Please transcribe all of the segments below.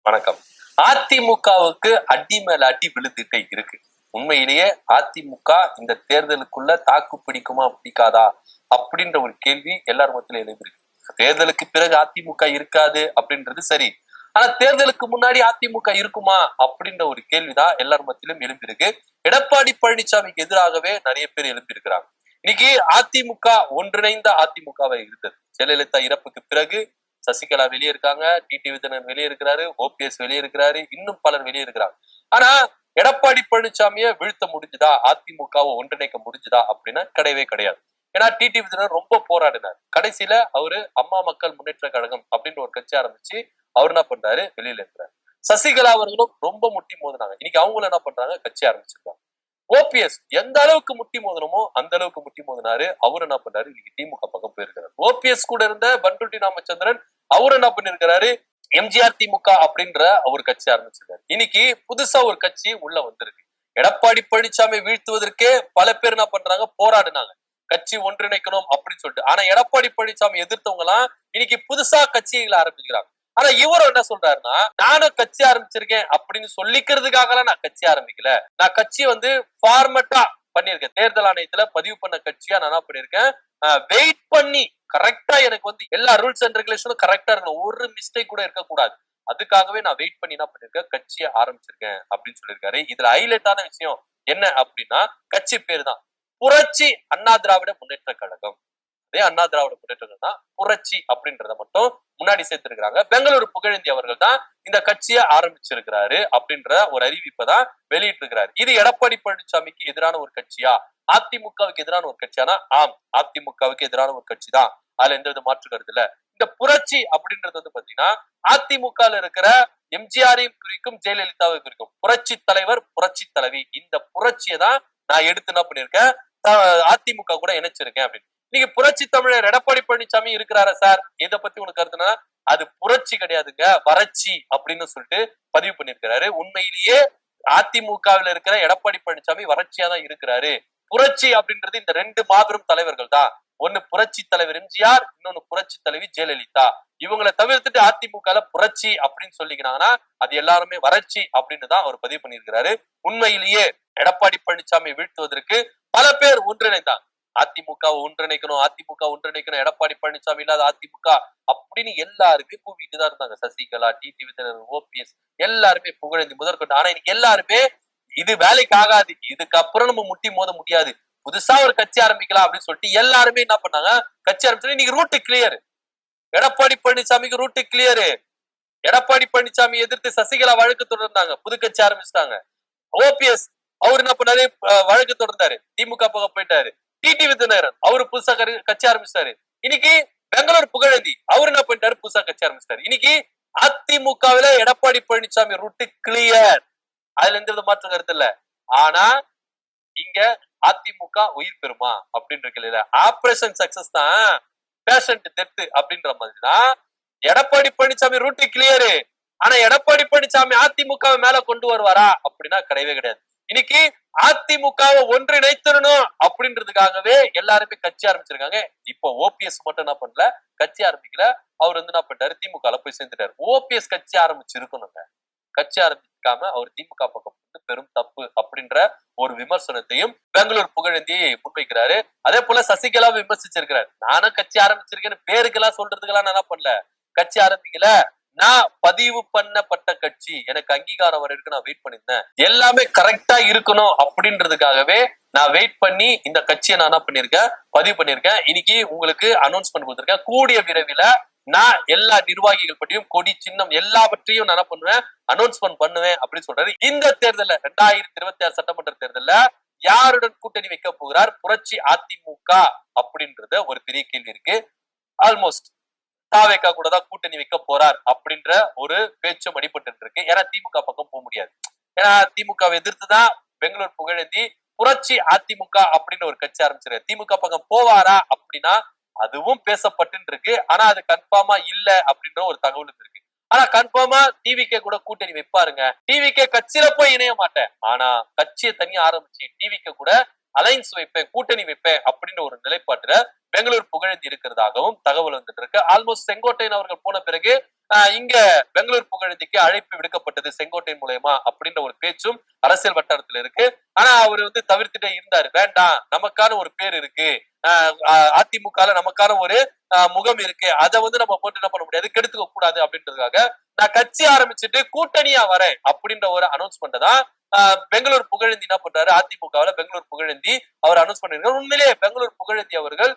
வணக்கம். அதிமுகவுக்கு அடி மேல அடி விழுந்துட்டே இருக்கு. உண்மையிலேயே அதிமுக இந்த தேர்தலுக்குள்ள தாக்கு பிடிக்குமா பிடிக்காதா அப்படின்ற ஒரு கேள்வி எல்லார் மத்தியிலும் எழுந்திருக்கு. தேர்தலுக்கு பிறகு அதிமுக இருக்காது அப்படின்றது சரி. ஆனா தேர்தலுக்கு முன்னாடி அதிமுக இருக்குமா அப்படின்ற ஒரு கேள்விதான் எல்லார் மத்தியிலும் எழும்பியிருக்கு. எடப்பாடி பழனிசாமிக்கு எதிராகவே நிறைய பேர் எழும்பியிருக்கிறாங்க. இன்னைக்கு அதிமுக ஒன்றிணைந்த அதிமுகவை இருந்தது. ஜெயலலிதா இறப்புக்கு பிறகு சசிகலா வெளியே இருக்காங்க, டிடிவி தினகரன் வெளியே இருக்கிறாரு, ஓபிஎஸ் வெளியே இருக்கிறாரு, இன்னும் பலர் வெளியே இருக்கிறாங்க. ஆனா எடப்பாடி பழனிசாமியை வீழ்த்த முடிஞ்சுதா, அதிமுகவை ஒன்றிணைக்க முடிஞ்சுதா அப்படின்னா கிடையவே கிடையாது. ஏன்னா டிடிவி தினகரன் ரொம்ப போராடினார். கடைசியில அவரு அம்மா மக்கள் முன்னேற்ற கழகம் அப்படின்ற ஒரு கட்சி ஆரம்பிச்சு அவர் என்ன பண்றாரு, வெளியில இருக்கிறார். சசிகலா அவர்களும் ரொம்ப முட்டி மோதினாங்க. இன்னைக்கு அவங்களும் என்ன பண்றாங்க, கட்சி ஆரம்பிச்சிருக்காங்க. ஓபிஎஸ் எந்த அளவுக்கு முட்டி மோதணுமோ அந்த அளவுக்கு முட்டி மோதினாரு. அவர் என்ன பண்றாரு, இன்னைக்கு திமுக பக்கம் போயிருக்கிறார். ஓபிஎஸ் கூட இருந்த பண்ருட்டி ராமச்சந்திரன் அவர் என்ன பண்ணிருக்கிறாரு, எம்ஜிஆர் திமுக அப்படின்ற ஒரு கட்சி ஆரம்பிச்சிருக்காரு. இன்னைக்கு புதுசா ஒரு கட்சி உள்ள வந்திருக்கு. எடப்பாடி பழனிசாமி வீழ்த்துவதற்கே பல பேர் என்ன பண்றாங்க, போராடினாங்க, கட்சி ஒன்றிணைக்கணும் அப்படின்னு சொல்லிட்டு. ஆனா எடப்பாடி பழனிசாமி எதிர்த்தவங்க எல்லாம் இன்னைக்கு புதுசா கட்சிகளை ஆரம்பிக்கிறாங்க. ஆனா இவரும் என்ன சொல்றாருன்னா, நானும் கட்சி ஆரம்பிச்சிருக்கேன் அப்படின்னு சொல்லிக்கிறதுக்காக நான் கட்சி ஆரம்பிக்கல. நான் கட்சி ஃபார்மட்டா பண்ணிருக்கேன். தேர்தல் ஆணையத்துல பதிவு பண்ண கட்சியா நான் என்ன பண்ணிருக்கேன், வெயிட் பண்ணி கரெக்டா எனக்கு எல்லா ரூல்ஸ் அண்ட் ரெகுலேஷனும் கரெக்டா இருக்கணும், ஒரு மிஸ்டேக் கூட இருக்கக்கூடாது. அதுக்காகவே நான் வெயிட் பண்ணி என்ன பண்ணிருக்கேன், கட்சியை ஆரம்பிச்சிருக்கேன் அப்படின்னு சொல்லியிருக்காரு. இதுல ஹைலைட்டான விஷயம் என்ன அப்படின்னா, கட்சி பேரு தான் புரட்சி அண்ணா திராவிட முன்னேற்ற கழகம். அதே அண்ணா திராவிட முன்னேற்ற கழகம் தான், புரட்சி அப்படின்றத மட்டும் முன்னாடி சேர்த்திருக்கிறாங்க. பெங்களூரு புகழேந்தி அவர்கள் தான் இந்த கட்சியை ஆரம்பிச்சிருக்கிறாரு அப்படின்ற ஒரு அறிவிப்பை தான் வெளியிட்டு இருக்கிறாரு. இது எடப்பாடி பழனிசாமிக்கு எதிரான ஒரு கட்சியா, அதிமுகவுக்கு எதிரான ஒரு கட்சியானா? ஆம், அதிமுகவுக்கு எதிரான ஒரு கட்சி தான். அதுல எந்த வித மாற்று கருத்து இல்ல. இந்த புரட்சி அப்படின்றது பாத்தீங்கன்னா அதிமுக இருக்கிற எம்ஜிஆரையும் குறிக்கும், ஜெயலலிதாவை குறிக்கும். புரட்சி தலைவர், புரட்சி தலைவி, இந்த புரட்சியை தான் நான் எடுத்து என்ன பண்ணிருக்கேன், அதிமுக கூட இணைச்சிருக்கேன் அப்படின்னு. நீங்க புரட்சி தமிழர் எடப்பாடி பழனிசாமி இருக்கிறாரா சார், இதை பத்தி உனக்கு கருத்துனா அது புரட்சி கிடையாதுங்க, வறட்சி அப்படின்னு சொல்லிட்டு பதிவு பண்ணிருக்கிறாரு. உண்மையிலேயே அதிமுகவில் இருக்கிற எடப்பாடி பழனிசாமி வறட்சியா தான் இருக்கிறாரு. புரட்சி அப்படின்றது இந்த ரெண்டு மாபெரும் தலைவர்கள் தான். ஒன்னு புரட்சி தலைவர் எம்ஜிஆர், இன்னொன்னு புரட்சி தலைவி ஜெயலலிதா. இவங்களை தவிர்த்துட்டு அதிமுக புரட்சி அப்படின்னு சொல்லிக்கிறாங்கன்னா அது எல்லாருமே வறட்சி அப்படின்னு தான் அவர் பதிவு பண்ணியிருக்கிறாரு. உண்மையிலேயே எடப்பாடி பழனிசாமி வீழ்த்துவதற்கு பல பேர் ஒன்றிணைந்தாங்க. அதிமுக ஒன்றிணைக்கணும், அதிமுக ஒன்றிணைக்கணும், எடப்பாடி பழனிசாமி இல்லாத அதிமுக அப்படின்னு எல்லாருமே கூவிட்டு தான் இருந்தாங்க. சசிகலா, டிடிவி தினகரன், ஓபிஎஸ் எல்லாருமே புகழேந்தி முதற்கொண்டு. ஆனா இன்னைக்கு எல்லாருமே இது வேலைக்கு ஆகாது, இதுக்கப்புறம் நம்ம முட்டி மோத முடியாது, புதுசா ஒரு கட்சி ஆரம்பிக்கலாம் அப்படின்னு சொல்லிட்டு எல்லாருமே என்ன பண்ணாங்க, கட்சி ஆரம்பிச்சு. இன்னைக்கு ரூட் கிளியர், எடப்பாடி பழனிசாமிக்கு ரூட் கிளியர். எடப்பாடி பழனிசாமி எதிர்த்து சசிகலா வழக்கு தொடர்ந்தாங்க, புது கட்சி ஆரம்பிச்சிட்டாங்க. ஓபிஎஸ் அவர் என்ன பண்ணாரு, வழக்கு தொடர்ந்தாரு, திமுக பக்கம் போயிட்டாரு. டிடிவி தினகரன் அவரு புதுசா கட்சி ஆரம்பிச்சிட்டாரு. இன்னைக்கு பெங்களூர் புகழேந்தி அவர் என்ன பண்ணிட்டாரு, புதுசா கட்சி ஆரம்பிச்சிட்டாரு. இன்னைக்கு அதிமுகவில எடப்பாடி பழனிசாமி ரூட் கிளியர், அதுல எந்த மாற்று கருத்து இல்ல. ஆனா இங்க அதிமுக உயிர் பெறுமா அப்படின்னு இருக்கு. ஆபரேஷன் சக்சஸ் தான், பேஷண்ட் டெத் அப்படின்ற மாதிரிதான் எடப்பாடி பழனிசாமி ரூட் கிளியரு. ஆனா எடப்பாடி பழனிசாமி அதிமுக மேல கொண்டு வருவாரா அப்படின்னா கிடையவே கிடையாது. இன்னைக்கு அதிமுகவை ஒன்றிணைத்திடணும் அப்படின்றதுக்காகவே எல்லாருமே கட்சி ஆரம்பிச்சிருக்காங்க. இப்போ ஓபிஎஸ் மட்டும் என்ன பண்ணல, கட்சி ஆரம்பிக்கல. அவர் என்ன பண்ணிட்டாரு, திமுக போய் சேர்ந்துட்டாரு. ஓபிஎஸ் கட்சி ஆரம்பிச்சிருக்கணுங்க, கட்சி ஆரம்பிக்காம அவர் திமுக பக்கம் பெரும் தப்பு அப்படின்ற ஒரு விமர்சனத்தையும் பெங்களூர் புகழேந்தி முன்வைக்கிறாரு. அதே போல சசிகலா விமர்சிச்சிருக்கிறார். நானும் கட்சி ஆரம்பிச்சிருக்கேன்னு பேருக்கெல்லாம் சொல்றதுக்கெல்லாம் நான் என்ன பண்ணல, கட்சி ஆரம்பிக்கல, நான் பதிவு பண்ணப்பட்ட கட்சி, எனக்கு அங்கீகாரம் வர இருக்கு, நான் வெயிட் பண்ணிருந்தேன், எல்லாமே கரெக்டா இருக்கணும் அப்படின்றதுக்காகவே நான் வெயிட் பண்ணி இந்த கட்சியை நான் என்ன பண்ணிருக்கேன், பதிவு பண்ணிருக்கேன். இன்னைக்கு உங்களுக்கு அனௌன்ஸ்மெண்ட் கொடுத்திருக்கேன். கூடிய விரைவில் நான் எல்லா நிர்வாகிகள் பற்றியும், கொடி சின்னம் எல்லாவற்றையும் நான் என்ன பண்ணுவேன், அனௌன்ஸ்மெண்ட் பண்ணுவேன் அப்படின்னு சொல்றாரு. இந்த தேர்தல 2026 சட்டமன்ற தேர்தல யாருடன் கூட்டணி வைக்க போகிறார் புரட்சி அதிமுக அப்படின்றத ஒரு பெரிய கேள்வி இருக்கு. ஆல்மோஸ்ட் தாவேகா கூட தான் கூட்டணி வைக்க போறார் அப்படின்ற ஒரு பேச்சும் அடிபட்டு இருக்கு. ஏன்னா திமுக பக்கம் போக முடியாது. ஏன்னா திமுகவை எதிர்த்துதான் பெங்களூர் புகழேந்தி புரட்சி அதிமுக அப்படின்னு ஒரு கட்சி ஆரம்பிச்சிருக்காரு. திமுக பக்கம் போவாரா அப்படின்னா அதுவும் பேசப்பட்டு இருக்கு. ஆனா அது கன்ஃபார்மா இல்ல அப்படின்ற ஒரு தகவல் இருக்கு. ஆனா கன்ஃபார்மா டிவிகே கூட கூட்டணி வைப்பாருங்க. டிவிகே கட்சியில போய் இணைய மாட்டேன், ஆனா கட்சியை தனியா ஆரம்பிச்சு டிவிகே கூட அலைன்ஸ் வைப்பேன், கூட்டணி வைப்பேன் அப்படின்ற ஒரு நிலைப்பாட்டுல பெங்களூர் புகழேந்தி இருக்கிறதாகவும் தகவல் வந்துட்டு இருக்கு. ஆல்மோஸ்ட் செங்கோட்டையன் அவர்கள் போன பிறகு இங்க பெங்களூர் புகழேந்திக்கு அழைப்பு விடுக்கப்பட்டது செங்கோட்டையன் மூலயமா அப்படின்ற ஒரு பேச்சும் அரசியல் வட்டாரத்துல இருக்கு. ஆனா அவர் தவிர்த்துட்டே இருந்தாரு. வேண்டாம், நமக்கான ஒரு பேர் இருக்கு, அதிமுக நமக்கான ஒரு முகம் இருக்கு, அதை நம்ம போட்டு என்ன பண்ண முடியாது, கெடுத்துக்க கூடாது அப்படின்றதுக்காக நான் கட்சி ஆரம்பிச்சுட்டு கூட்டணியா வரேன் அப்படின்ற ஒரு அனௌன்ஸ்மெண்ட் தான் பெங்களூர் புகழேந்தி என்ன பண்றாரு, அதிமுகவுல பெங்களூர் புகழேந்தி அவர் அனௌன்ஸ் பண்ணிருக்காரு. உண்மையிலேயே பெங்களூர் புகழேந்தி அவர்கள்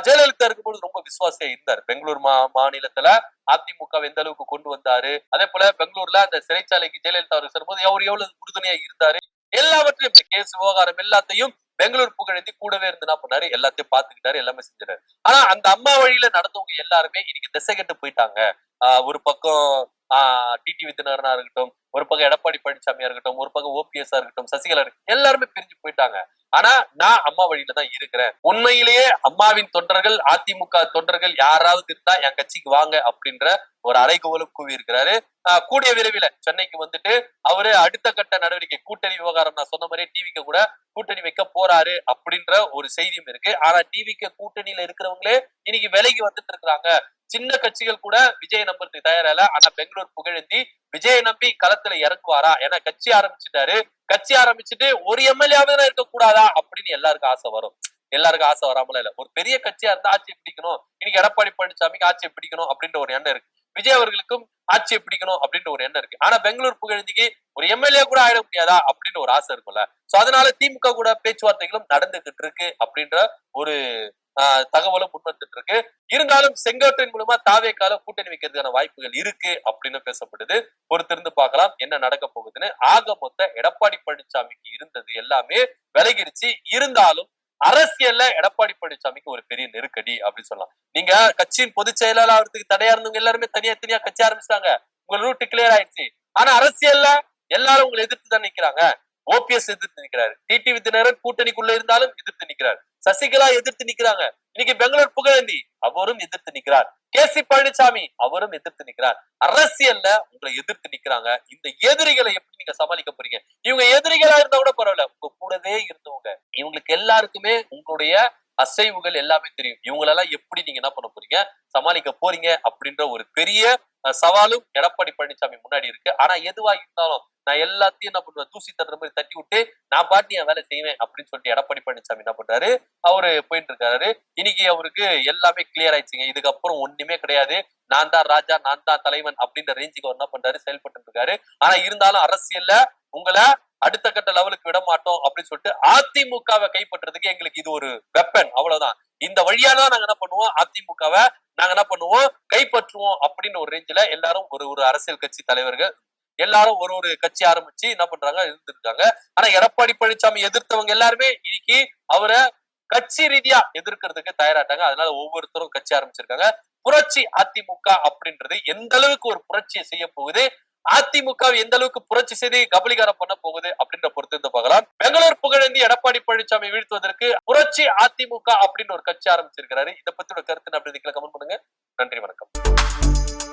ஜெயலலிதா இருக்கும்போது ரொம்ப விசுவாசியா இருந்தார். பெங்களூர் மாநிலத்துல அதிமுக எந்த அளவுக்கு கொண்டு வந்தாரு, அதே போல பெங்களூர்ல அந்த சிறைச்சாலைக்கு ஜெயலலிதா அவர்கள் செல்லும்போது அவர் எவ்வளவு உறுதுணையா இருந்தாரு, எல்லாவற்றையும் கேஸ் விவகாரம் எல்லாத்தையும் பெங்களூர் புகழேந்தி கூடவே இருந்து என்ன பண்ணாரு, எல்லாத்தையும் பாத்துக்கிட்டாரு, எல்லாமே செஞ்சாரு. ஆனா அந்த அம்மா வழியில நடந்தவங்க எல்லாருமே இன்னைக்கு திசை கெட்டு போயிட்டாங்க. ஒரு பக்கம் டிடிவி தினகரனா இருக்கட்டும், ஒரு பக்கம் எடப்பாடி பழனிசாமியா இருக்கட்டும், ஒரு பக்கம் ஓபிஎஸ் இருக்கட்டும், சசிகலா எல்லாருமே பிரிஞ்சு போயிட்டாங்க. ஆனா நான் அம்மா வழியில தான் இருக்கிறேன். உண்மையிலேயே அம்மாவின் தொண்டர்கள், அதிமுக தொண்டர்கள் யாராவது இருந்தா என் கட்சிக்கு வாங்க அப்படின்ற ஒரு அறைகோவலும் கூவி இருக்கிறாரு. கூடிய விரைவில் சென்னைக்கு அவரு அடுத்த கட்ட நடவடிக்கை கூட்டணி விவகாரம் நான் சொன்ன மாதிரி டிவிக்கு கூட கூட்டணி வைக்க போறாரு அப்படின்ற ஒரு செய்தியும் இருக்கு. ஆனா டிவிக்கு கூட்டணியில இருக்கிறவங்களே இன்னைக்கு விலைக்கு இருக்கிறாங்க. சின்ன கட்சிகள் கூட விஜய் நம்புறதுக்கு தயாரில்ல. ஆனா பெங்களூர் புகழேந்தி விஜய் நம்பி களத்துல இறங்குவாரா? ஏன்னா கட்சி ஆரம்பிச்சுட்டாரு, கட்சி ஆரம்பிச்சுட்டு ஒரு எம்எல்ஏவாவது இருக்க கூடாதா அப்படின்னு எல்லாருக்கும் ஆசை வரும். எல்லாருக்கும் ஆசை வராமல இல்ல, ஒரு பெரிய கட்சியா இருந்தா ஆட்சியை பிடிக்கணும், இன்னைக்கு எடப்பாடி பழனிசாமிக்கு ஆட்சியை பிடிக்கணும் அப்படின்ற ஒரு எண்ணம் இருக்கு, விஜய் அவர்களுக்கும் ஆட்சியை பிடிக்கணும் அப்படின்ற ஒரு எண்ணம் இருக்கு. ஆனா பெங்களூர் புகழேந்திக்கு ஒரு எம்எல்ஏ கூட ஆயிட முடியாதா அப்படின்னு ஒரு ஆசை இருக்கும்ல. சோ அதனால திமுக கூட பேச்சுவார்த்தைகளும் நடந்துகிட்டு இருக்கு அப்படின்ற ஒரு தகவலும் முன்வந்துட்டு இருக்கு. இருந்தாலும் செங்கோட்டையன் மூலமா தாவேக்கால கூட்டணி வைக்கிறதுக்கான வாய்ப்புகள் இருக்கு அப்படின்னு பேசப்படுது. பொறுத்திருந்து பார்க்கலாம் என்ன நடக்க போகுதுன்னு. ஆக மொத்த எடப்பாடி பழனிசாமிக்கு இருந்தது எல்லாமே விலகிருச்சு. இருந்தாலும் அரசியல்ல எடப்பாடி பழனிசாமிக்கு ஒரு பெரிய நெருக்கடி அப்படின்னு சொல்லலாம். நீங்க கட்சியின் பொதுச் செயலாளர் ஆகிறதுக்கு தடையா இருந்தவங்க எல்லாருமே தனியா தனியா கட்சி ஆரம்பிச்சிட்டாங்க, உங்க ரூட் கிளியர் ஆயிடுச்சு. ஆனா அரசியல்ல எல்லாரும் உங்களை எதிர்த்து தான் நிக்கிறாங்க. ஓபிஎஸ் எதிர்த்து நிக்கிறாரு, டிடிவி தினகரன் கூட்டணிக்குள்ள இருந்தாலும் எதிர்த்து நிக்கிறார், சசிகலா எதிர்த்து நிக்கிறாங்க, இன்னைக்கு பெங்களூர் புகழேந்தி அவரும் எதிர்த்து நிக்கிறார், கேசி பழனிசாமி அவரும் எதிர்த்து நிக்கிறார். அரசியல்ல உங்களை எதிர்த்து நிக்கிறாங்க. இந்த எதிரிகளை எப்படி நீங்க சமாளிக்க போறீங்க? இவங்க எதிரிகளா இருந்தா கூட பரவாயில்ல, உங்க கூடவே இருந்தவங்க, இவங்களுக்கு எல்லாருக்குமே உங்களுடைய அசைவுகள் எல்லாமே தெரியும். இவங்களெல்லாம் எப்படி நீங்க என்ன பண்ண போறீங்க, சமாளிக்க போறீங்க அப்படின்ற ஒரு பெரிய சவாலும் எடப்பாடி பழனிசாமி முன்னாடி இருக்கு. ஆனா எதுவா இருந்தாலும் நான் எல்லாத்தையும் என்ன பண்ணுவேன், தூசி தட்டுற மாதிரி தட்டி விட்டு நான் பாட்டு என் வேலை செய்வேன் அப்படின்னு சொல்லிட்டு எடப்பாடி பழனிசாமி என்ன பண்றாரு, அவரு போயிட்டு இருக்காரு. இன்னைக்கு அவருக்கு எல்லாமே கிளியர் ஆயிடுச்சுங்க. இதுக்கப்புறம் ஒண்ணுமே கிடையாது, நான் தான் ராஜா, நான் தான் தலைவன் அப்படின்ற ரேஞ்சுக்கு அவர் என்ன பண்றாரு, செயல்பட்டு இருக்காரு. ஆனா இருந்தாலும் அரசியல்ல உங்களை அடுத்த கட்ட லெவலுக்கு விட மாட்டோம் அப்படின்னு சொல்லிட்டு அதிமுகவை கைப்பற்றதுக்கு எங்களுக்கு இது ஒரு வெப்பன், அவ்வளவுதான். இந்த வழியாதான் நாங்க என்ன பண்ணுவோம், அதிமுகவை நாங்க என்ன பண்ணுவோம், கைப்பற்றுவோம் அப்படின்னு ஒரு ரேஞ்சில எல்லாரும் ஒரு அரசியல் கட்சி தலைவர்கள் எல்லாரும் ஒரு கட்சி ஆரம்பிச்சு என்ன பண்றாங்க, இருந்திருக்காங்க. ஆனா எடப்பாடி பழனிசாமி எதிர்த்தவங்க எல்லாருமே இன்னைக்கு அவரை கட்சி ரீதியா எதிர்க்கிறதுக்கு தயாராட்டாங்க. அதனால ஒவ்வொருத்தரும் கட்சி ஆரம்பிச்சிருக்காங்க. புரட்சி அதிமுக அப்படின்றது எந்த அளவுக்கு ஒரு புரட்சியை செய்ய போகுது, அதிமுக எந்த அளவுக்கு புரட்சி செய்து கபலீகரம் பண்ண போகுது அப்படின்ற பொறுத்து பார்க்கலாம். பெங்களூர் புகழேந்தி எடப்பாடி பழனிசாமி வீழ்த்துவதற்கு புரட்சி அதிமுக அப்படின்னு ஒரு கட்சி ஆரம்பிச்சிருக்கிறாரு. இதை பத்தியோட கருத்து அப்படி கமெண்ட் பண்ணுங்க. நன்றி, வணக்கம்.